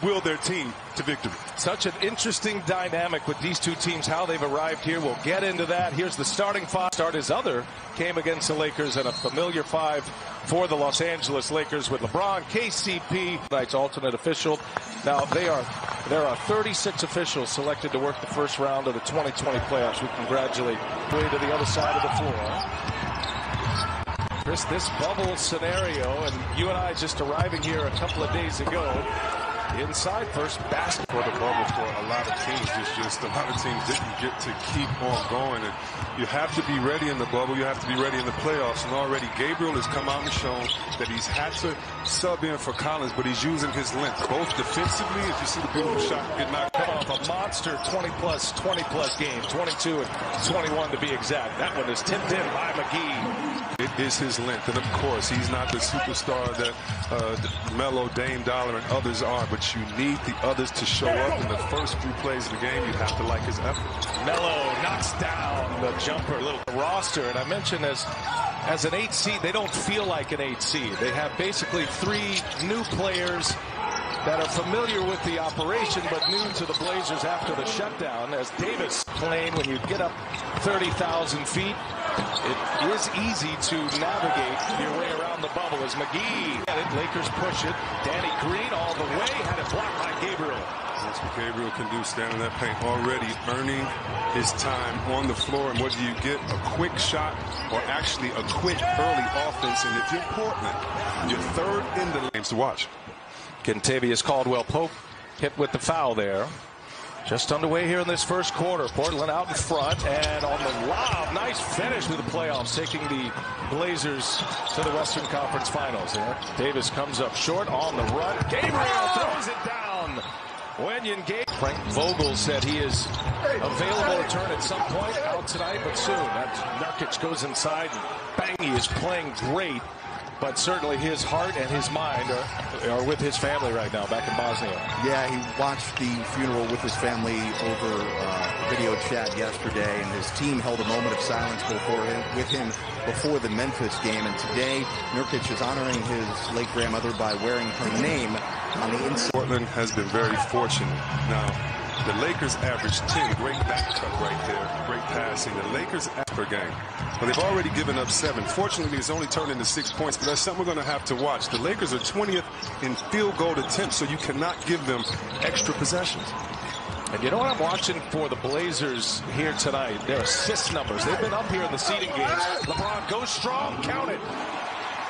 will their team to victory. Such an interesting dynamic with these two teams, how they've arrived here. We'll get into that. Here's the starting five. His other came against the Lakers, and a familiar five for the Los Angeles Lakers with LeBron, KCP, tonight's alternate official. Now, there are 36 officials selected to work the first round of the 2020 playoffs. We congratulate way to the other side of the floor. Chris, this bubble scenario, and you and I just arriving here a couple of days ago, inside first basket for the bubble for a lot of teams. It's just a lot of teams didn't get to keep on going. And you have to be ready in the bubble. You have to be ready in the playoffs. And already Gabriel has come out and shown that he's had to sub in for Collins, but he's using his length, both defensively, if you see the beautiful shot get knocked off a monster 20-plus game, 22 and 21 to be exact. That one is tipped in by McGee. It is his length, and of course, he's not the superstar that Melo, Dame Dollar, and others are, but you need the others to show up in the first few plays of the game. You have to like his effort. Melo knocks down the jumper, little roster, and I mentioned as an 8 seed, they don't feel like an 8 seed. They have basically 3 new players that are familiar with the operation, but new to the Blazers after the shutdown. As Davis playing, when you get up 30,000 feet, it is easy to navigate your way around the bubble. As McGee at it, Lakers push it. Danny Green all the way, had it blocked by Gabriel. That's what Gabriel can do, stand in that paint, already earning his time on the floor. And what do you get? A quick shot, or actually a quick early offense. And if you're Portland, you're third in the games to watch. Kentavious Caldwell-Pope hit with the foul there. Just underway here in this first quarter. Portland out in front, and on the lob, nice finish with the playoffs, taking the Blazers to the Western Conference Finals here. Davis comes up short on the run. Gabriel throws it down. Wenyen Gabriel. Frank Vogel said he is available to return at some point, out tonight, but soon. Nurkic goes inside, and bang, he is playing great. But certainly his heart and his mind are with his family right now back in Bosnia. Yeah, he watched the funeral with his family over video chat yesterday, and his team held a moment of silence with him before the Memphis game. And today, Nurkic is honoring his late grandmother by wearing her name on the inside. Portland has been very fortunate. Now, the Lakers average 10. Great back cut right there. Great passing. The Lakers per game. But they've already given up 7. Fortunately, it's only turned into 6 points, but that's something we're going to have to watch. The Lakers are 20th in field goal attempts, so you cannot give them extra possessions. And you know what I'm watching for the Blazers here tonight? Their assist numbers. They've been up here in the seeding games. LeBron goes strong. Count it.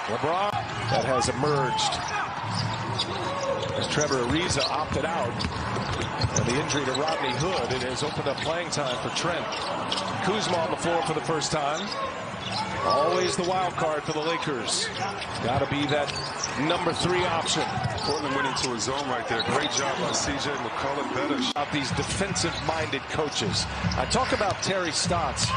LeBron that has emerged as Trevor Ariza opted out. And the injury to Rodney Hood, it has opened up playing time for Trent. Kuzma on the floor for the first time. Always the wild card for the Lakers. Got to be that number 3 option. Portland went into a zone right there. Great job by C.J. McCollum. Better. About these defensive-minded coaches. I talk about Terry Stotts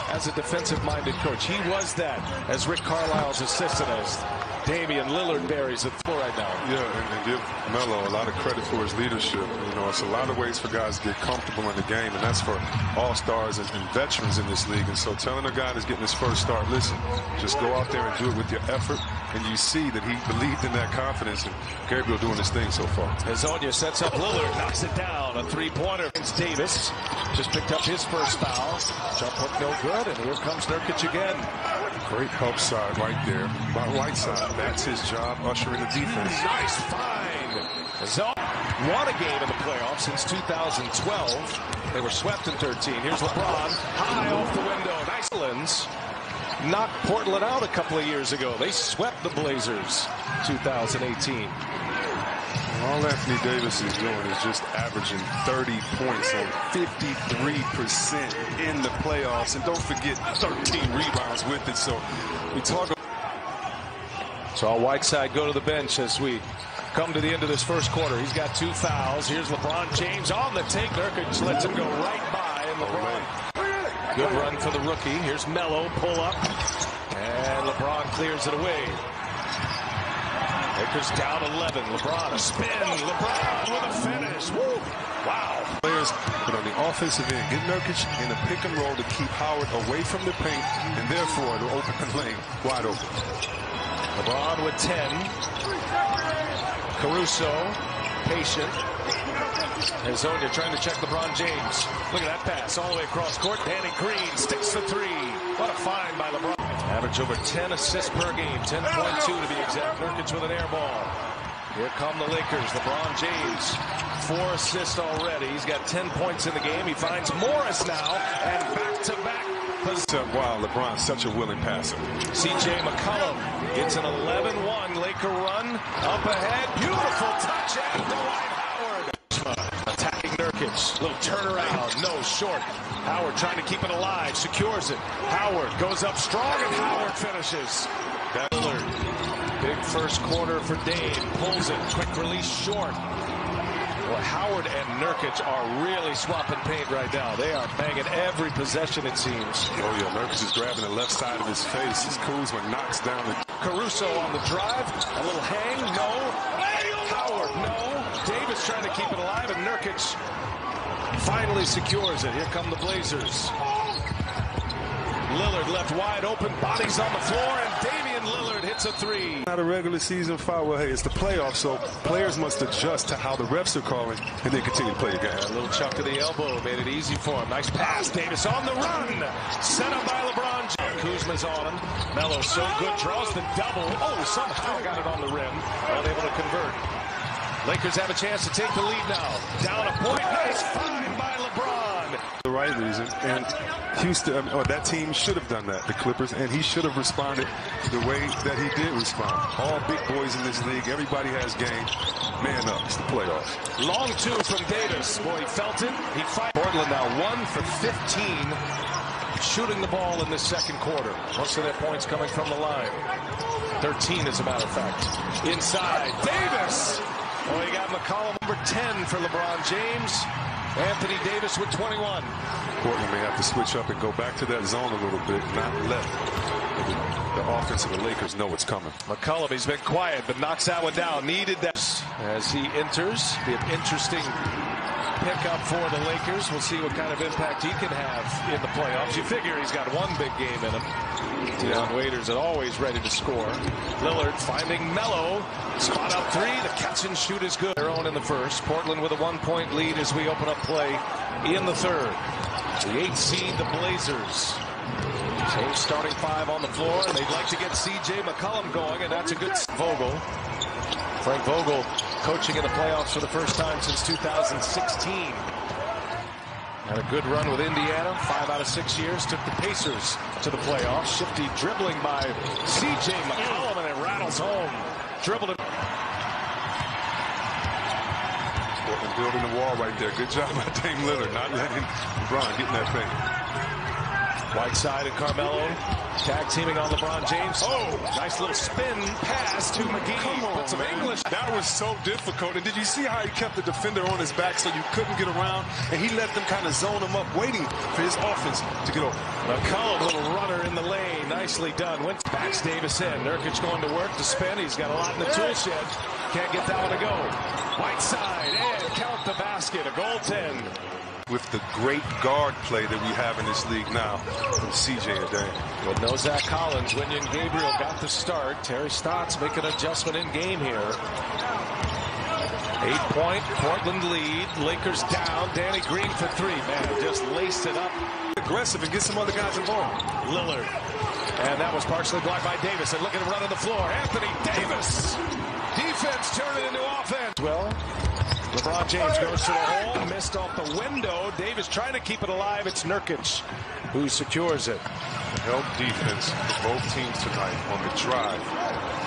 as a defensive-minded coach. He was that as Rick Carlisle's assistant, as Damian Lillard buries the floor right now. Yeah, and give Melo a lot of credit for his leadership. You know, it's a lot of ways for guys to get comfortable in the game, and that's for all-stars and veterans in this league. And so telling a guy that's getting his first start, listen, just go out there and do it with your effort, and you see that he believed in that confidence, and Gabriel doing his thing so far. Hezonja sets up Lillard, knocks it down. A 3-pointer against Davis. Just picked up his first foul. Jump hook no good, and here comes Nurkic again. Great help side right there by Whiteside. That's his job, ushering the defense. Nice find. Won a game in the playoffs since 2012. They were swept in 13. Here's LeBron, high off the window. Nice. Knocked Portland out a couple of years ago. They swept the Blazers 2018. All Anthony Davis is doing is just averaging 30 points on 53% in the playoffs. And don't forget 13 rebounds with it. So we talk about. Saw Whiteside go to the bench as we come to the end of this first quarter. He's got 2 fouls. Here's LeBron James on the take. Nurkic lets him go right by. And LeBron, good run for the rookie. Here's Melo, pull up. And LeBron clears it away. Lakers down 11. LeBron, a spin. LeBron with a finish. Woo! Wow. Players, but on the offensive end, get Nurkic in a pick and roll to keep Howard away from the paint, and therefore the open lane wide open. LeBron with 10. Caruso patient. Hezonja trying to check LeBron James. Look at that pass all the way across court. Danny Green sticks the three. What a find by LeBron. Average over 10 assists per game. 10.2 to be exact. Nurkic with an air ball. Here come the Lakers. LeBron James, 4 assists already. He's got 10 points in the game. He finds Morris now, and back-to-back. Wow, LeBron, such a willing passer. C.J. McCollum gets an 11-1 Laker run. Up ahead, beautiful touch, and Dwight Howard. Attacking Nurkic, little turnaround, no, short. Howard trying to keep it alive, secures it. Howard goes up strong, and Howard finishes. Lillard. Big first quarter for Dame. Pulls it. Quick release short. Well, Howard and Nurkic are really swapping paint right now. They are banging every possession, it seems. Oh, yeah. Nurkic is grabbing the left side of his face as Kuzma knocks down the... Caruso on the drive. A little hang. No. Howard, no. Davis trying to keep it alive, and Nurkic finally secures it. Here come the Blazers. Lillard left wide open, bodies on the floor, and Damian Lillard hits a three. Not a regular season foul. Well, hey, it's the playoffs, so players must adjust to how the refs are calling and then continue to play the game. A little chuck to the elbow made it easy for him. Nice pass. Davis on the run. Set up by LeBron. Kuzma's on him. Melo so good, draws the double. Oh, somehow got it on the rim. Unable to convert. Lakers have a chance to take the lead now. Down a point. Nice find by LeBron. The right reason, and Houston, or that team should have done that, the Clippers, and he should have responded the way that he did respond. All big boys in this league, everybody has game. Man up, it's the playoffs. Long two from Davis. Boy, he felt it. He fight. Portland now 1 for 15 shooting the ball in the second quarter. Most of their points coming from the line. 13 as a matter of fact. Inside, Davis. Oh, he got McCollum number 10 for LeBron James. Anthony Davis with 21. Portland may have to switch up and go back to that zone a little bit, not let the offense of the Lakers know it's coming. McCollum, he's been quiet, but knocks that one down. Needed that as he enters. Be an interesting pickup for the Lakers. We'll see what kind of impact he can have in the playoffs. You figure he's got one big game in him. Deion Waiters is always ready to score. Lillard finding Melo. Spot up three. The catch and shoot is good. Their own in the first. Portland with a 1-point lead as we open up play in the third. The 8th seed, the Blazers. Same starting 5 on the floor, and they'd like to get C.J. McCollum going, and that's a good Vogel. Frank Vogel coaching in the playoffs for the first time since 2016. Had a good run with Indiana, 5 out of 6 years. Took the Pacers to the playoffs. Shifty dribbling by C.J. McCollum, and it rattles home. Dribbled it. Portland building the wall right there. Good job by Dame Lillard, not letting LeBron get in that thing. Whiteside and Carmelo tag teaming on LeBron James. Oh, nice little spin pass to McGee. Come on, some English. That was so difficult. And did you see how he kept the defender on his back so you couldn't get around? And he let them kind of zone him up, waiting for his offense to get over. McCollum, little runner in the lane. Nicely done. Went backs Davis in. Nurkic going to work to spin. He's got a lot in the tool shed. Can't get that one to go. Whiteside and count the basket. A goaltend. With the great guard play that we have in this league now from C.J. and Dame. With no Zach Collins, Wenyen Gabriel got the start. Terry Stotts making an adjustment in game here. 8-point Portland lead. Lakers down. Danny Green for 3. Man, just laced it up. Aggressive and get some other guys involved. Lillard. And that was partially blocked by Davis. And look at him run on the floor. Anthony Davis. Defense turning into offense. Well, LeBron James goes to the hole, missed off the window. Davis trying to keep it alive. It's Nurkic who secures it. Help defense for both teams tonight on the drive.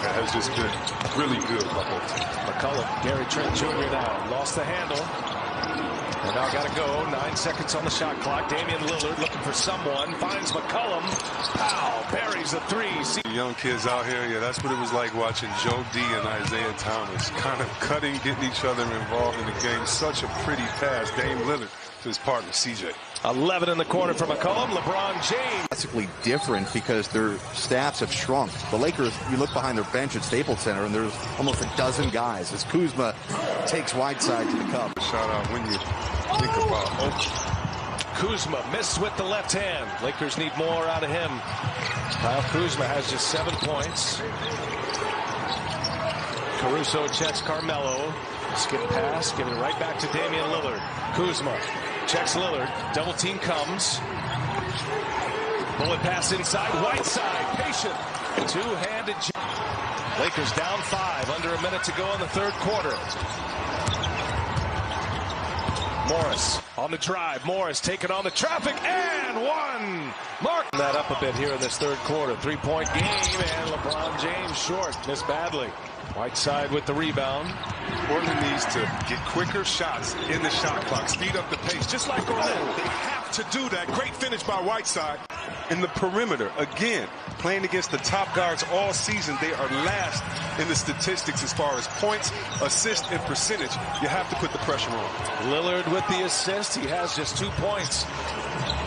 That has just been really good by both teams. McCollum, Gary Trent Jr. now lost the handle. And now got to go. 9 seconds on the shot clock. Damian Lillard looking for someone. Finds McCollum. Pow! Buries a 3. The young kids out here, yeah, that's what it was like watching Joe D and Isaiah Thomas kind of cutting, getting each other involved in the game. Such a pretty pass. Dame Lillard to his partner, CJ. 11 in the corner for McCollum. LeBron James. Drastically different because their staffs have shrunk. The Lakers, you look behind their bench at Staples Center, and there's almost a dozen guys as Kuzma takes Whiteside to the cup. Shout out when you think about Kuzma missed with the left hand. Lakers need more out of him. Kyle Kuzma has just 7 points. Caruso checks Carmelo. Skip pass, give it right back to Damian Lillard. Kuzma checks Lillard. Double team comes. Bullet pass inside. Whiteside, patient. Two-handed. Lakers down 5. Under a minute to go in the third quarter. Morris on the drive. Morris taking on the traffic and one. Mark that up a bit here in this third quarter. 3-point game and LeBron James short. Missed badly. Whiteside with the rebound. Portland needs to get quicker shots in the shot clock. Speed up the pace. Just like Orlando. They have to do that. Great finish by Whiteside. In the perimeter, again, playing against the top guards all season, they are last in the statistics as far as points, assists, and percentage. You have to put the pressure on. Lillard with the assist. He has just 2 points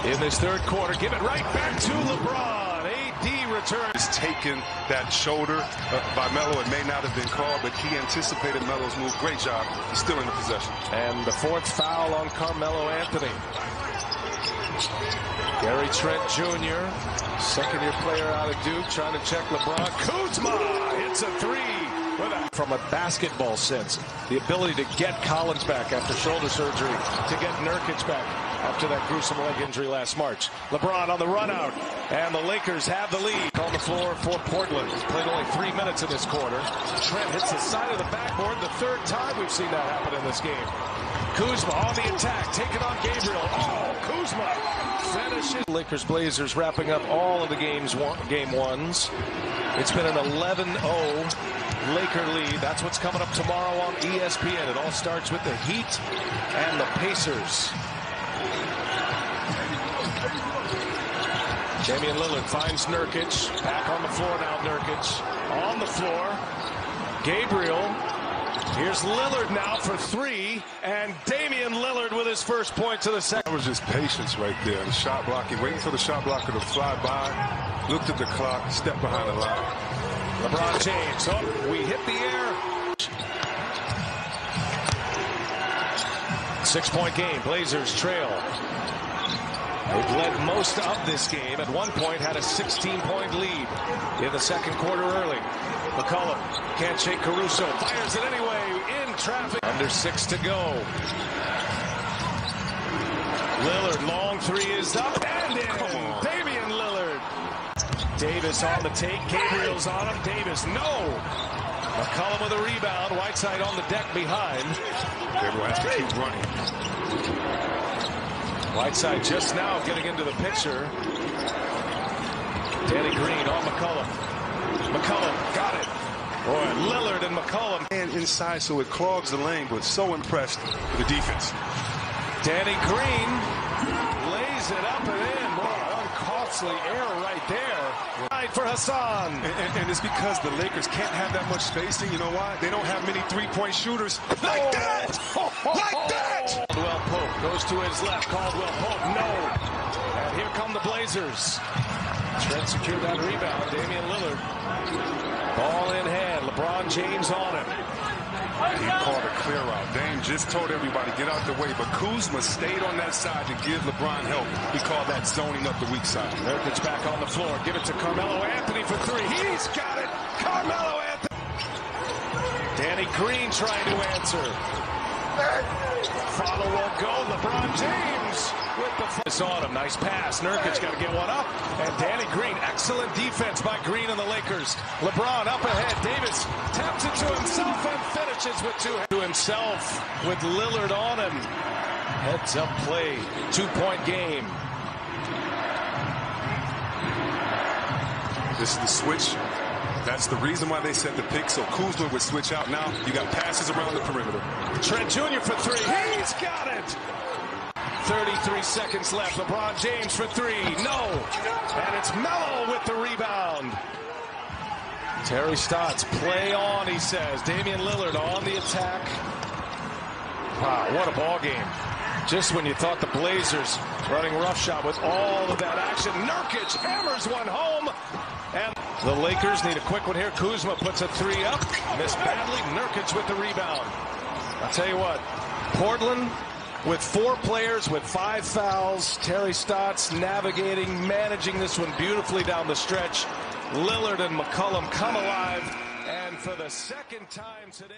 in this third quarter. Give it right back to LeBron. AD returns. He's taken that shoulder by Melo. It may not have been called, but he anticipated Melo's move. Great job. He's still in the possession. And the 4th foul on Carmelo Anthony. Gary Trent Jr., second-year player out of Duke, trying to check LeBron. Kuzma hits a 3 from a basketball sense. The ability to get Collins back after shoulder surgery, to get Nurkic back after that gruesome leg injury last March. LeBron on the run out, and the Lakers have the lead on the floor for Portland. Played only 3 minutes in this quarter. Trent hits the side of the backboard. The 3rd time we've seen that happen in this game. Kuzma on the attack, taking on Gabriel. Oh, Kuzma finishes. Lakers Blazers wrapping up all of the game ones. It's been an 11-0 Laker lead. That's what's coming up tomorrow on ESPN. It all starts with the Heat and the Pacers. Damian Lillard finds Nurkic. Back on the floor now, Nurkic. On the floor. Gabriel. Here's Lillard now for 3, and Damian Lillard with his first point to the second. That was just patience right there. The shot blocking, waiting for the shot blocker to fly by, looked at the clock, stepped behind the line. LeBron James, oh, we hit the air. 6-point game, Blazers trail. They've led most of this game. At one point, had a 16-point lead in the second quarter early. McCollum can't shake Caruso. Fires it anyway in traffic. Under 6 to go. Lillard, long 3 is up and in. Damian Lillard. Davis on the take. Gabriel's on him. Davis, no. McCollum with a rebound. Whiteside on the deck behind. Gabriel has to keep running. Whiteside just now getting into the picture. Danny Green on McCollum. McCollum got it. Boy, Lillard and McCollum. And inside, so it clogs the lane, but so impressed with the defense. Danny Green lays it up and in. Boy, uncostly error right there. Right for Hassan. And it's because the Lakers can't have that much spacing. You know why? They don't have many three-point shooters. Like that! Like that! Caldwell Pope goes to his left. Caldwell Pope, no. And here come the Blazers. Trent secured that rebound. Damian Lillard. Ball in hand. LeBron James on it. He called a clear out. Dame just told everybody, get out the way. But Kuzma stayed on that side to give LeBron help. He called that zoning up the weak side. Nurkic back on the floor. Give it to Carmelo Anthony for 3. He's got it. Carmelo Anthony. Danny Green trying to answer. Follow won't go. LeBron James with the focus on him. Nice pass. Nurkic got to get one up. And Danny Green. Excellent defense by Green and the Lakers. LeBron up ahead. Davis taps it to himself and finishes with 2 to himself with Lillard on him. Heads up play. 2-point game. This is the switch. That's the reason why they set the pick, so Kuzma would switch out. Now you got passes around the perimeter. Trent Jr. for 3. He's got it. 33 seconds left. LeBron James for 3. No. And it's Melo with the rebound. Terry Stotts, play on, he says. Damian Lillard on the attack. Wow, what a ball game. Just when you thought the Blazers running roughshod with all of that action, Nurkic hammers one home. And the Lakers need a quick one here. Kuzma puts a 3 up. Missed badly. Nurkic with the rebound. I'll tell you what, Portland with 4 players with 5 fouls. Terry Stotts navigating, managing this one beautifully down the stretch. Lillard and McCollum come alive. And for the second time today.